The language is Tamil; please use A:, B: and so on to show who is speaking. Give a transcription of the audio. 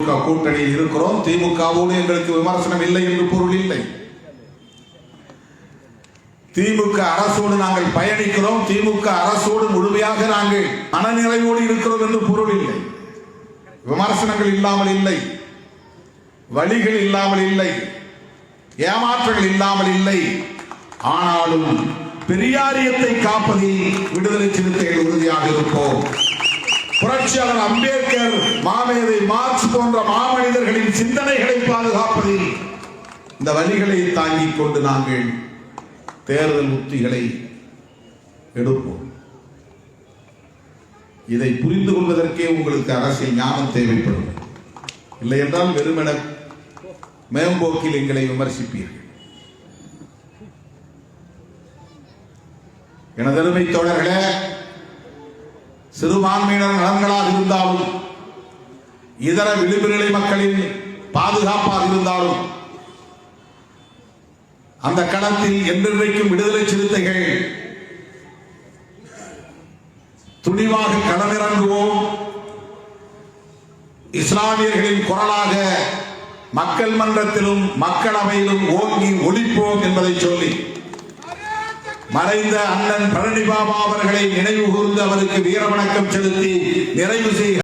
A: திமுக கூட்டணியில் இருக்கிறோம், திமுகவோடு எங்களுக்கு விமர்சனம் இல்லை என்று பொருள் இல்லை. திமுக அரசோடு நாங்கள் பயணிக்கிறோம், திமுக அரசோடு முழுமையாக நாங்கள் மனநிறைவோடு இருக்கிறோம் என்று பொருள் இல்லை. விமர்சனங்கள் இல்லாமல் இல்லை, வழிகள் இல்லாமல் இல்லை, ஏமாற்றங்கள் இல்லாமல் இல்லை. ஆனாலும் பெரியாரியத்தை காப்பதில் விடுதலை சிறுத்தைகள் உறுதியாக இருப்போம். புரட்சியாளர் அம்பேத்கர், மாமேதை மார்க்ஸ் போன்ற மாமனிதர்களின் சிந்தனைகளை பாதுகாப்பதில் இந்த வழிகளை தாங்கிக் கொண்டு நாங்கள் தேர்தல் உத்திகளை எடுப்போம். இதை புரிந்து கொள்வதற்கே உங்களுக்கு அரசியல் ஞானம் தேவைப்படும். இல்லை என்றால் வெறுமென மேம்போக்கில் எங்களை விமர்சிப்பீர்கள். எனதருமை தோழர்களே, சிறுபான்மையினர் நலன்களாக இருந்தாலும், இதர விளிம்பு நிலை மக்களின் பாதுகாப்பாக இருந்தாலும், அந்த களத்தில் என்றென்றைக்கும் விடுதலை சிறுத்தைகள் துணிவாக களமிறங்குவோம். இஸ்லாமியர்களின் குரலாக மக்கள் மன்றத்திலும் மக்களவையிலும் ஓங்கி ஒலிப்போம் என்பதை சொல்லி மறைந்த அண்ணன் பழனி பாபா அவர்களை நினைவு கூர்ந்து அவருக்கு வீர வணக்கம் செலுத்தி நிறைவு செய்ய